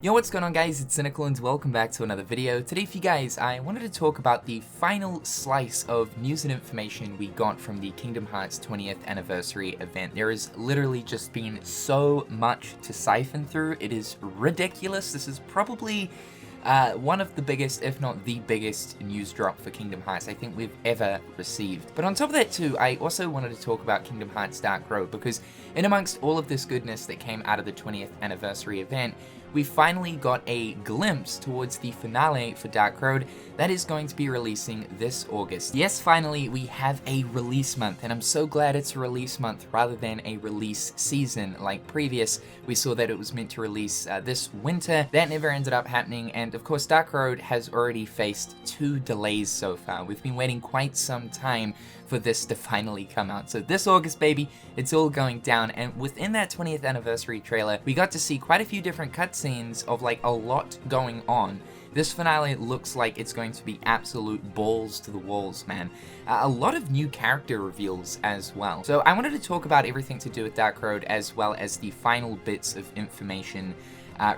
Yo, what's going on guys, it's Cynical and welcome back to another video. Today for you guys, I wanted to talk about the final slice of news and information we got from the Kingdom Hearts 20th anniversary event. There has literally just been so much to siphon through, it is ridiculous. This is probably one of the biggest, if not the biggest, news drop for Kingdom Hearts I think we've ever received. But on top of that too, I also wanted to talk about Kingdom Hearts Dark Road, because in amongst all of this goodness that came out of the 20th anniversary event, we finally got a glimpse towards the finale for Dark Road that is going to be releasing this August. Yes, finally, we have a release month, and I'm so glad it's a release month rather than a release season like previous. We saw that it was meant to release this winter. That never ended up happening, and of course, Dark Road has already faced 2 delays so far. We've been waiting quite some time for this to finally come out. So this August, baby, it's all going down. And within that 20th anniversary trailer, we got to see quite a few different cutscenes of like a lot going on. This finale looks like it's going to be absolute balls to the walls, man. A lot of new character reveals as well. So I wanted to talk about everything to do with Dark Road as well as the final bits of information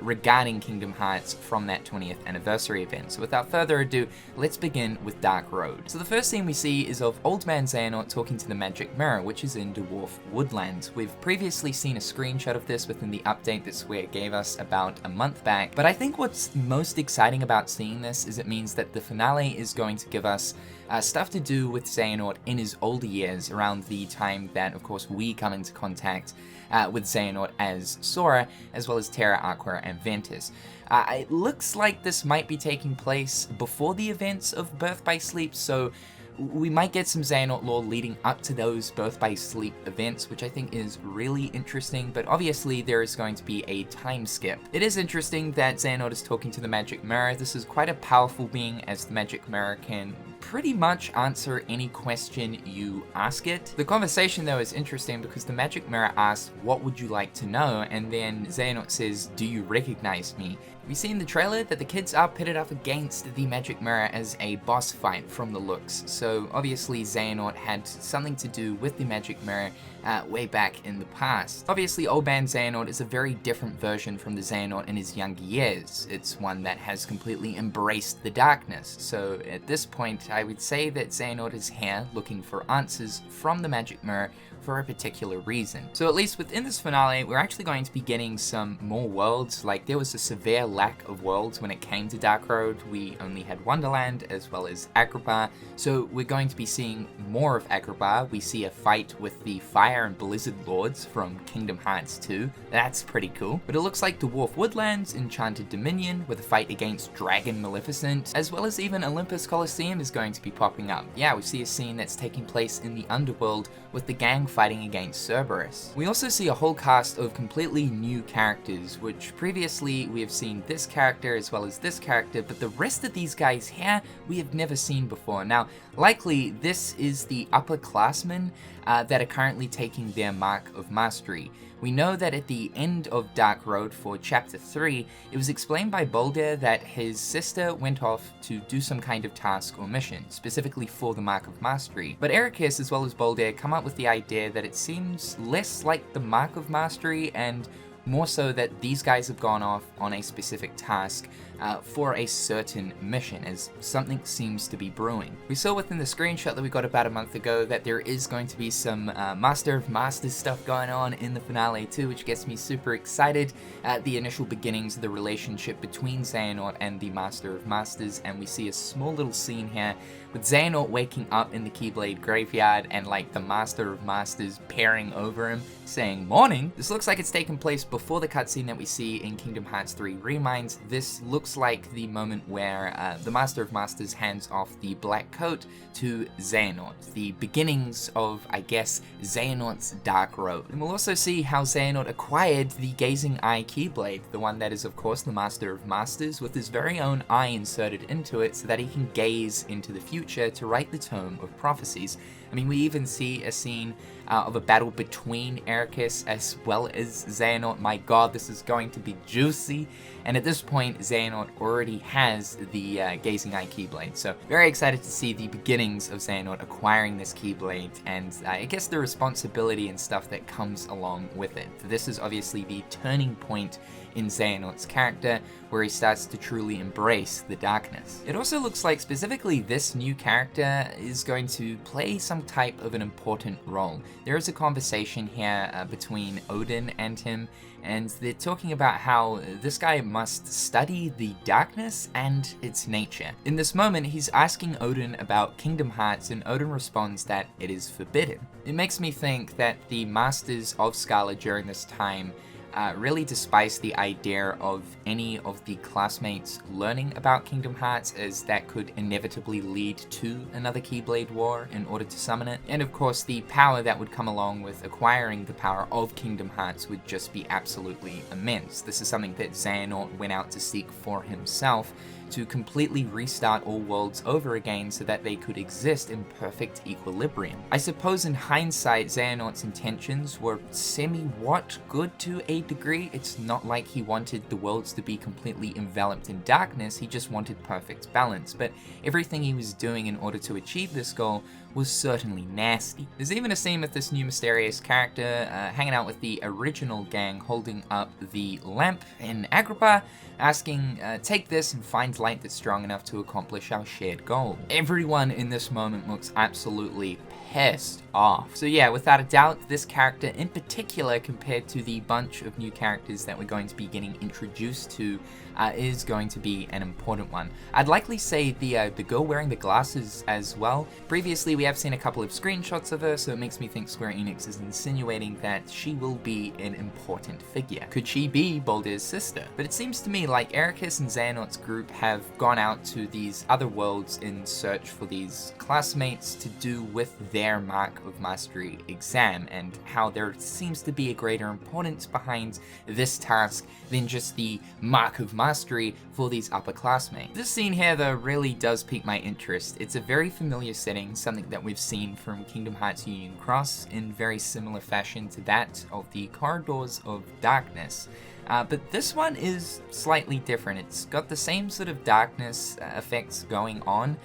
regarding Kingdom Hearts from that 20th anniversary event. So without further ado, let's begin with Dark Road. So the first scene we see is of Old Man Xehanort talking to the Magic Mirror, which is in Dwarf Woodlands. We've previously seen a screenshot of this within the update that Square gave us about a month back, but I think what's most exciting about seeing this is it means that the finale is going to give us stuff to do with Xehanort in his older years, around the time that, of course, we come into contact with Xehanort as Sora, as well as Terra, Aqua, and Ventus. It looks like this might be taking place before the events of Birth by Sleep, so we might get some Xehanort lore leading up to those Birth by Sleep events, which I think is really interesting, but obviously there is going to be a time skip. It is interesting that Xehanort is talking to the Magic Mirror. This is quite a powerful being, as the Magic Mirror can pretty much answer any question you ask it. The conversation though is interesting because the Magic Mirror asks, "What would you like to know?" and then Xehanort says, "Do you recognize me?" We see in the trailer that the kids are pitted up against the Magic Mirror as a boss fight from the looks, so obviously Xehanort had something to do with the Magic Mirror way back in the past. Obviously Old Man Xehanort is a very different version from the Xehanort in his younger years. It's one that has completely embraced the darkness, so at this point I would say that Xehanort is here looking for answers from the Magic Mirror for a particular reason. So at least within this finale, we're actually going to be getting some more worlds. Like, there was a severe lack of worlds when it came to Dark Road. We only had Wonderland as well as Agrabah, so we're going to be seeing more of Agrabah. We see a fight with the Fire and Blizzard Lords from Kingdom Hearts 2. That's pretty cool. But it looks like Dwarf Woodlands, Enchanted Dominion, with a fight against Dragon Maleficent, as well as even Olympus Coliseum is going to be popping up. Yeah, we see a scene that's taking place in the underworld with the gang fighting against Cerberus. We also see a whole cast of completely new characters, which previously we have seen this character as well as this character, but the rest of these guys here we have never seen before. Now, likely this is the upperclassmen that are currently taking their mark of mastery. We know that at the end of Dark Road for Chapter 3, it was explained by Bolder that his sister went off to do some kind of task or mission, specifically for the Mark of Mastery. But Ericus as well as Bolder come up with the idea that it seems less like the Mark of Mastery and more so that these guys have gone off on a specific task for a certain mission, as something seems to be brewing. We saw within the screenshot that we got about a month ago that there is going to be some Master of Masters stuff going on in the finale too, which gets me super excited at the initial beginnings of the relationship between Xehanort and the Master of Masters, and we see a small little scene here with Xehanort waking up in the Keyblade graveyard and like the Master of Masters peering over him saying morning. This looks like it's taken place before the cutscene that we see in Kingdom Hearts 3 Reminds. This looks like the moment where the Master of Masters hands off the black coat to Xehanort, the beginnings of, I guess, Xehanort's Dark Road. And we'll also see how Xehanort acquired the Gazing Eye Keyblade, the one that is of course the Master of Masters, with his very own eye inserted into it so that he can gaze into the future to write the Tome of Prophecies. I mean, we even see a scene of a battle between Ericus as well as Xehanort. My god, this is going to be juicy. And at this point, Xehanort already has the Gazing Eye Keyblade. So very excited to see the beginnings of Xehanort acquiring this Keyblade, and I guess the responsibility and stuff that comes along with it. This is obviously the turning point in Xehanort's character, where he starts to truly embrace the darkness. It also looks like specifically this new character is going to play some type of an important role. There is a conversation here between Odin and him, and they're talking about how this guy must study the darkness and its nature. In this moment, he's asking Odin about Kingdom Hearts, and Odin responds that it is forbidden. It makes me think that the masters of Scala during this time really despised the idea of any of the classmates learning about Kingdom Hearts, as that could inevitably lead to another Keyblade War in order to summon it. And of course, the power that would come along with acquiring the power of Kingdom Hearts would just be absolutely immense. This is something that Xehanort went out to seek for himself, to completely restart all worlds over again so that they could exist in perfect equilibrium. I suppose in hindsight, Xehanort's intentions were semi-what good to a degree. It's not like he wanted the worlds to be completely enveloped in darkness, he just wanted perfect balance, but everything he was doing in order to achieve this goal was certainly nasty. There's even a scene with this new Miscellaneous character hanging out with the original gang, holding up the lamp in Agrippa, asking, take this and find light that's strong enough to accomplish our shared goal. Everyone in this moment looks absolutely pissed off. So yeah, without a doubt, this character in particular, compared to the bunch of new characters that we're going to be getting introduced to, is going to be an important one. I'd likely say the girl wearing the glasses as well. Previously, we have seen a couple of screenshots of her, so it makes me think Square Enix is insinuating that she will be an important figure. Could she be Baldir's sister? But it seems to me like Ericus and Xehanort's group have gone out to these other worlds in search for these classmates to do with their Mark of Mastery exam, and how there seems to be a greater importance behind this task than just the Mark of Mastery for these upperclassmates. This scene here though really does pique my interest. It's a very familiar setting, something that we've seen from Kingdom Hearts Union Cross in very similar fashion to that of the Corridors of Darkness. But this one is slightly different. It's got the same sort of darkness effects going on,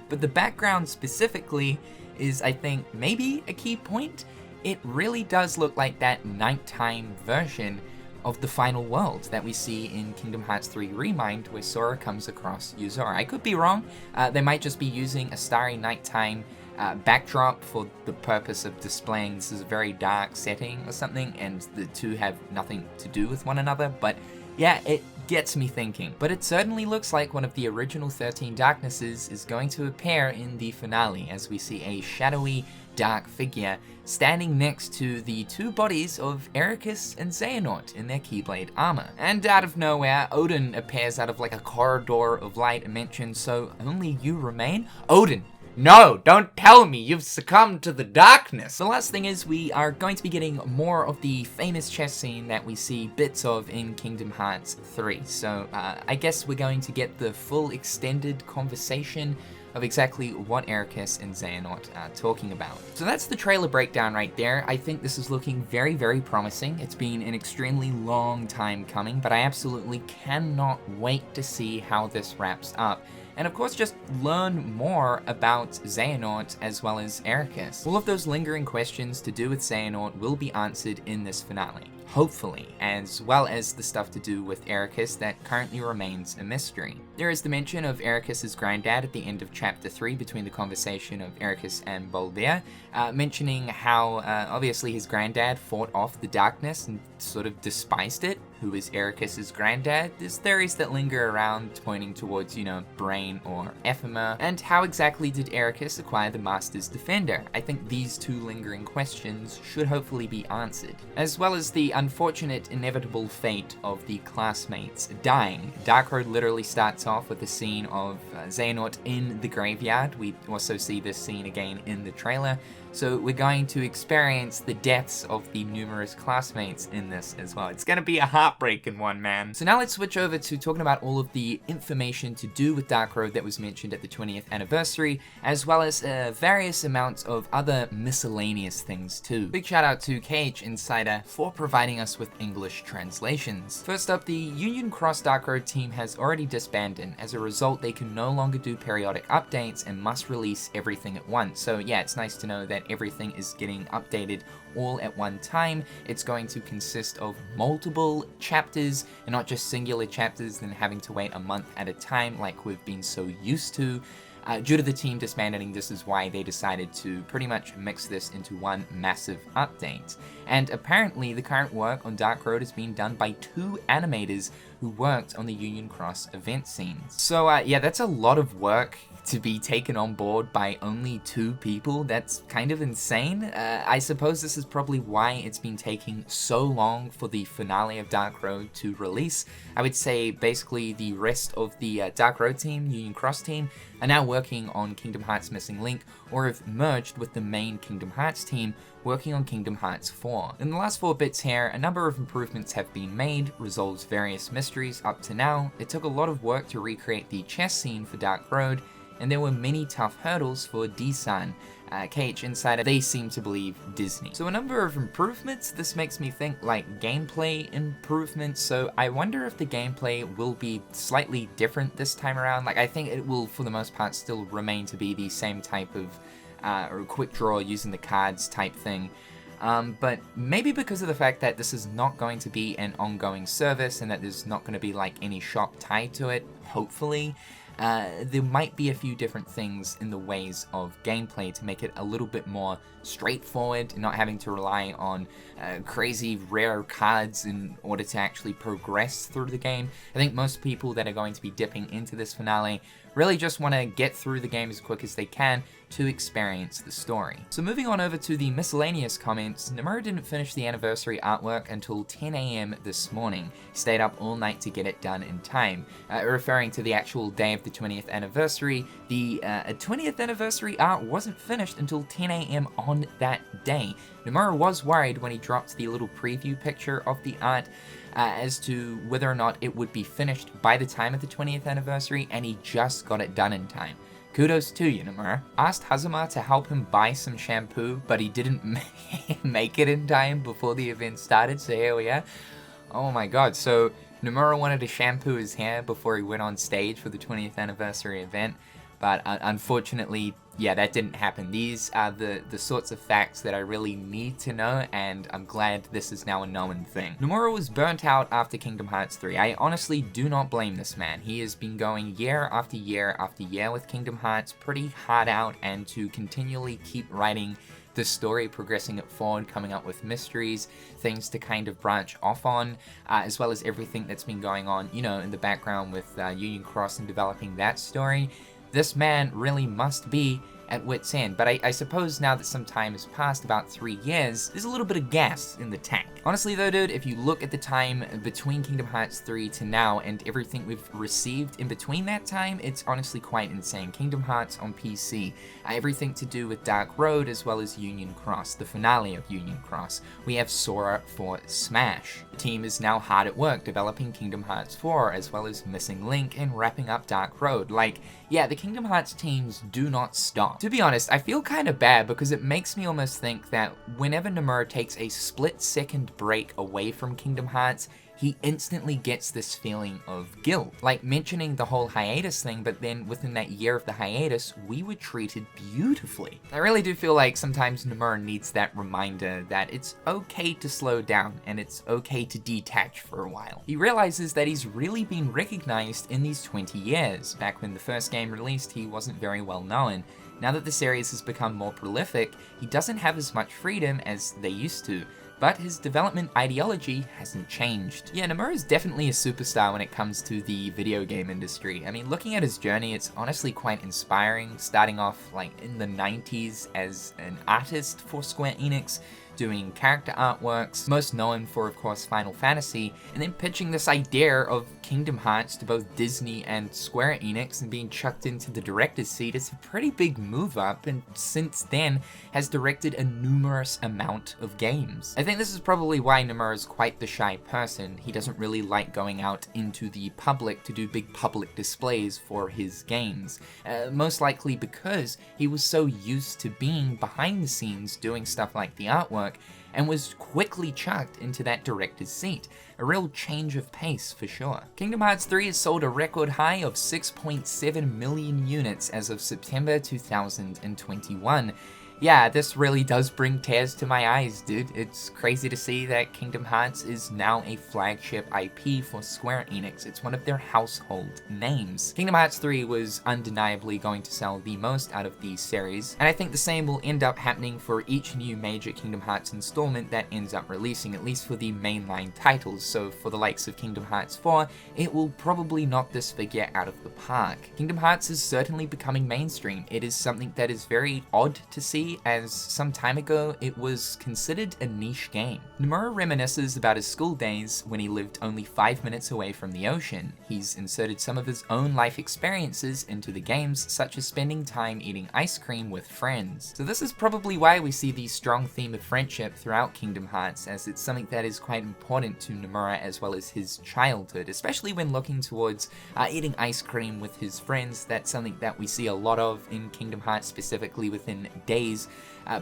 but the background specifically is, I think, maybe a key point. It really does look like that nighttime version of the final world that we see in Kingdom Hearts 3 Remind, where Sora comes across Yuzora. I could be wrong. They might just be using a starry nighttime backdrop for the purpose of displaying this is a very dark setting or something, and the two have nothing to do with one another, but yeah, it gets me thinking. But it certainly looks like one of the original 13 Darknesses is going to appear in the finale, as we see a shadowy, dark figure standing next to the two bodies of Ericus and Xehanort in their Keyblade armor. And out of nowhere, Odin appears out of like a corridor of light and mentions, "So only you remain?" Odin! No, don't tell me you've succumbed to the darkness. The last thing is we are going to be getting more of the famous chess scene that we see bits of in Kingdom Hearts 3. So I guess we're going to get the full extended conversation of exactly what Ericus and Xehanort are talking about. So that's the trailer breakdown right there. I think this is looking very, very promising. It's been an extremely long time coming, but I absolutely cannot wait to see how this wraps up. And of course, just learn more about Xehanort as well as Ericus. All of those lingering questions to do with Xehanort will be answered in this finale, hopefully, as well as the stuff to do with Ericus that currently remains a mystery. There is the mention of Ericus's granddad at the end of chapter 3 between the conversation of Ericus and Baldir, mentioning how obviously his granddad fought off the darkness and sort of despised it. Who is Ericus's granddad? There's theories that linger around pointing towards, Brain or Ephema. And how exactly did Ericus acquire the Master's Defender? I think these two lingering questions should hopefully be answered. As well as the unfortunate, inevitable fate of the classmates dying. Dark Road literally starts off with a scene of Xehanort in the graveyard. We also see this scene again in the trailer. So we're going to experience the deaths of the numerous classmates in this as well. It's gonna be a heartbreaking one, man. So now let's switch over to talking about all of the information to do with Dark Road that was mentioned at the 20th anniversary, as well as various amounts of other miscellaneous things too. Big shout out to KH Insider for providing us with English translations. First up, the Union Cross Dark Road team has already disbanded. As a result, they can no longer do periodic updates and must release everything at once. So yeah, it's nice to know that that everything is getting updated all at one time. It's going to consist of multiple chapters and not just singular chapters and having to wait a month at a time like we've been so used to. Due to the team disbanding, this is why they decided to pretty much mix this into one massive update. And apparently the current work on Dark Road is being done by 2 animators who worked on the Union Cross event scenes. So yeah, that's a lot of work to be taken on board by only 2 people. That's kind of insane. I suppose this is probably why it's been taking so long for the finale of Dark Road to release. I would say basically the rest of the Dark Road team, Union Cross team, are now working on Kingdom Hearts Missing Link, or have merged with the main Kingdom Hearts team working on Kingdom Hearts 4. In the last 4 bits here, a number of improvements have been made, resolves various mysteries up to now. It took a lot of work to recreate the chess scene for Dark Road, and there were many tough hurdles for D-San, KH Insider. They seem to believe Disney. So a number of improvements. This makes me think like gameplay improvements, so I wonder if the gameplay will be slightly different this time around. Like, I think it will, for the most part, still remain to be the same type of or quick draw using the cards type thing. But maybe because of the fact that this is not going to be an ongoing service and that there's not going to be like any shop tied to it, hopefully, there might be a few different things in the ways of gameplay to make it a little bit more straightforward, not having to rely on crazy rare cards in order to actually progress through the game. I think most people that are going to be dipping into this finale really just want to get through the game as quick as they can to experience the story. So moving on over to the miscellaneous comments, Nomura didn't finish the anniversary artwork until 10 AM this morning. He stayed up all night to get it done in time. Referring to the actual day of the 20th anniversary, the 20th anniversary art wasn't finished until 10 AM on that day. Nomura was worried when he dropped the little preview picture of the art as to whether or not it would be finished by the time of the 20th anniversary, and he just got it done in time. Kudos to you, Nomura. Asked Hazama to help him buy some shampoo, but he didn't make it in time before the event started, so here we are. Oh my god, so Nomura wanted to shampoo his hair before he went on stage for the 20th anniversary event, but unfortunately, yeah, that didn't happen. These are the sorts of facts that I really need to know, and I'm glad this is now a known thing. Nomura was burnt out after Kingdom Hearts 3. I honestly do not blame this man. He has been going year after year after year with Kingdom Hearts, pretty hard out, and to continually keep writing the story, progressing it forward, coming up with mysteries, things to kind of branch off on, as well as everything that's been going on, you know, in the background with Union Cross and developing that story. This man really must be at wit's end, but I suppose now that some time has passed, about 3 years, there's a little bit of gas in the tank. Honestly though, dude, if you look at the time between Kingdom Hearts 3 to now and everything we've received in between that time, it's honestly quite insane. Kingdom Hearts on PC, everything to do with Dark Road as well as Union Cross, the finale of Union Cross. We have Sora for Smash. The team is now hard at work developing Kingdom Hearts 4 as well as Missing Link and wrapping up Dark Road. Like, yeah, the Kingdom Hearts teams do not stop. To be honest, I feel kind of bad because it makes me almost think that whenever Nomura takes a split-second break away from Kingdom Hearts, he instantly gets this feeling of guilt. Like mentioning the whole hiatus thing, but then within that year of the hiatus, we were treated beautifully. I really do feel like sometimes Nomura needs that reminder that it's okay to slow down and it's okay to detach for a while. He realizes that he's really been recognized in these 20 years. Back when the first game released, he wasn't very well known. Now that the series has become more prolific, he doesn't have as much freedom as they used to, but his development ideology hasn't changed. Yeah, Nomura is definitely a superstar when it comes to the video game industry. I mean, looking at his journey, it's honestly quite inspiring, starting off like in the 90s as an artist for Square Enix, doing character artworks, most known for, of course, Final Fantasy, and then pitching this idea of Kingdom Hearts to both Disney and Square Enix and being chucked into the director's seat. It's a pretty big move up, and since then has directed a numerous amount of games. I think this is probably why Nomura is quite the shy person. He doesn't really like going out into the public to do big public displays for his games. Most likely because he was so used to being behind the scenes doing stuff like the artwork, and was quickly chucked into that director's seat. A real change of pace for sure. Kingdom Hearts 3 has sold a record high of 6.7 million units as of September 2021. yeah, this really does bring tears to my eyes, dude. It's crazy to see that Kingdom Hearts is now a flagship IP for Square Enix. It's one of their household names. Kingdom Hearts 3 was undeniably going to sell the most out of the series, and I think the same will end up happening for each new major Kingdom Hearts installment that ends up releasing, at least for the mainline titles. So for the likes of Kingdom Hearts 4, it will probably knock this figure out of the park. Kingdom Hearts is certainly becoming mainstream. It is something that is very odd to see, as some time ago it was considered a niche game. Nomura reminisces about his school days when he lived only 5 minutes away from the ocean. He's inserted some of his own life experiences into the games, such as spending time eating ice cream with friends. So this is probably why we see the strong theme of friendship throughout Kingdom Hearts, as it's something that is quite important to Nomura as well as his childhood, especially when looking towards eating ice cream with his friends. That's something that we see a lot of in Kingdom Hearts, specifically within days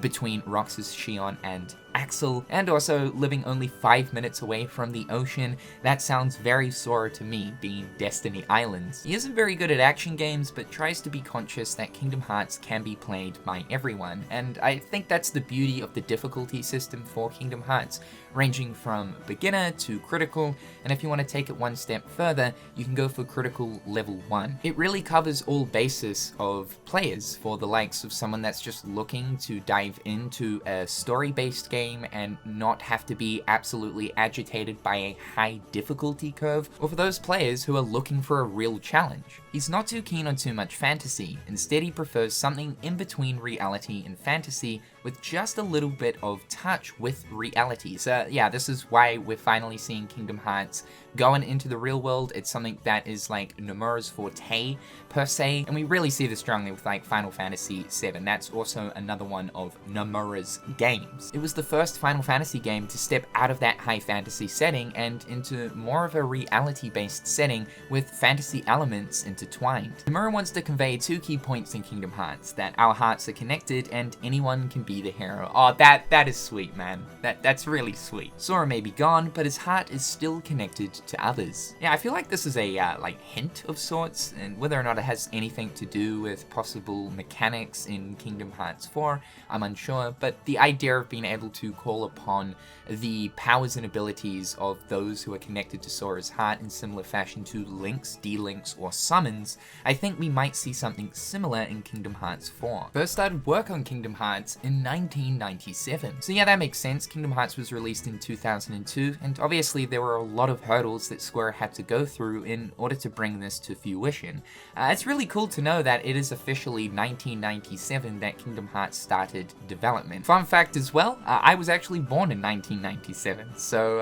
between Roxas, Xion, and Axel, and also living only 5 minutes away from the ocean. That sounds very Sora to me, being Destiny Islands. He isn't very good at action games, but tries to be conscious that Kingdom Hearts can be played by everyone, and I think that's the beauty of the difficulty system for Kingdom Hearts, ranging from beginner to critical, and if you want to take it one step further, you can go for critical level 1. It really covers all bases of players, for the likes of someone that's just looking to dive into a story-based game and not have to be absolutely agitated by a high difficulty curve, or for those players who are looking for a real challenge. He's not too keen on too much fantasy. Instead, he prefers something in between reality and fantasy, with just a little bit of touch with reality. So yeah, this is why we're finally seeing Kingdom Hearts going into the real world. It's something that is like Nomura's forte per se, and we really see this strongly with like Final Fantasy VII. That's also another one of Nomura's games. It was the first Final Fantasy game to step out of that high fantasy setting and into more of a reality-based setting with fantasy elements intertwined. Nomura wants to convey two key points in Kingdom Hearts: that our hearts are connected and anyone can be the hero. Oh, that is sweet, man. That's really sweet. Sora may be gone, but his heart is still connected to others. Yeah, I feel like this is a like hint of sorts, and whether or not it has anything to do with possible mechanics in Kingdom Hearts 4, I'm unsure, but the idea of being able to call upon the powers and abilities of those who are connected to Sora's heart in similar fashion to links, D-links, or summons, I think we might see something similar in Kingdom Hearts 4. First started work on Kingdom Hearts in 1997. So yeah, that makes sense. Kingdom Hearts was released in 2002, and obviously there were a lot of hurdles that Square had to go through in order to bring this to fruition. It's really cool to know that it is officially 1997 that Kingdom Hearts started development. Fun fact as well, I was actually born in 1997, so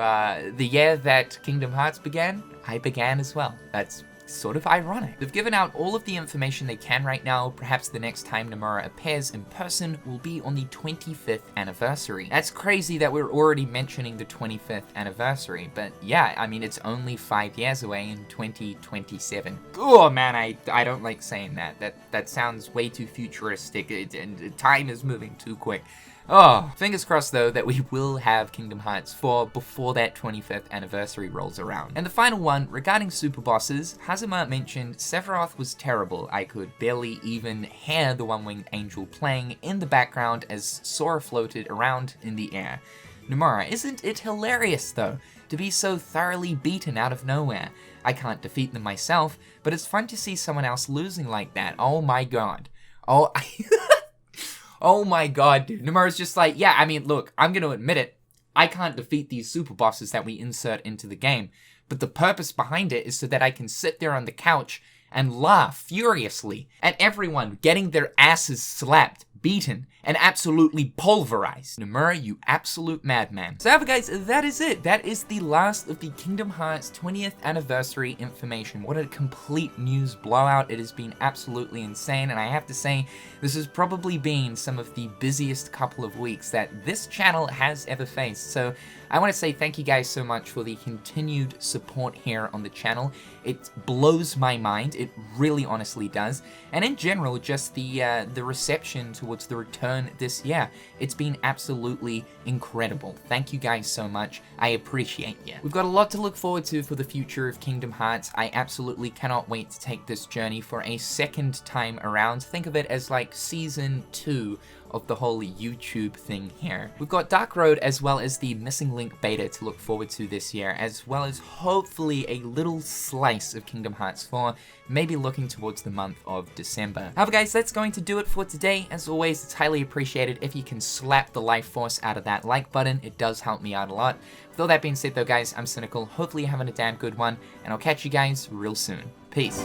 the year that Kingdom Hearts began, I began as well. That's sort of ironic. They've given out all of the information they can right now. Perhaps the next time Nomura appears in person will be on the 25th anniversary. That's crazy that we're already mentioning the 25th anniversary, but yeah, I mean, it's only 5 years away in 2027. Oh man, I don't like saying that. That sounds way too futuristic, and time is moving too quick. Oh, fingers crossed though that we will have Kingdom Hearts 4 before that 25th anniversary rolls around. And the final one, regarding super bosses, Hazama mentioned Sephiroth was terrible. I could barely even hear the One-Winged Angel playing in the background as Sora floated around in the air. Nomura, isn't it hilarious though, to be so thoroughly beaten out of nowhere? I can't defeat them myself, but it's fun to see someone else losing like that. Oh my god. Oh, oh my god, dude. Nomura's just like, yeah, I mean, look, I'm gonna admit it. I can't defeat these super bosses that we insert into the game, but the purpose behind it is so that I can sit there on the couch and laugh furiously at everyone getting their asses slapped, beaten, and absolutely pulverized. Nomura, you absolute madman. So guys, that is it. That is the last of the Kingdom Hearts 20th anniversary information. What a complete news blowout. It has been absolutely insane, and I have to say, this has probably been some of the busiest couple of weeks that this channel has ever faced. So I want to say thank you guys so much for the continued support here on the channel. It blows my mind. It really honestly does. And in general, just the reception towards the return this year. It's been absolutely incredible. Thank you guys so much. I appreciate you. We've got a lot to look forward to for the future of Kingdom Hearts. I absolutely cannot wait to take this journey for a second time around. Think of it as like season 2 of the whole YouTube thing here. We've got Dark Road as well as the Missing Link beta to look forward to this year, as well as hopefully a little slice of Kingdom Hearts 4, maybe looking towards the month of December. However guys, that's going to do it for today. As always, it's highly appreciated if you can slap the life force out of that like button. It does help me out a lot. With all that being said though guys, I'm Cynical. Hopefully you're having a damn good one, and I'll catch you guys real soon. Peace.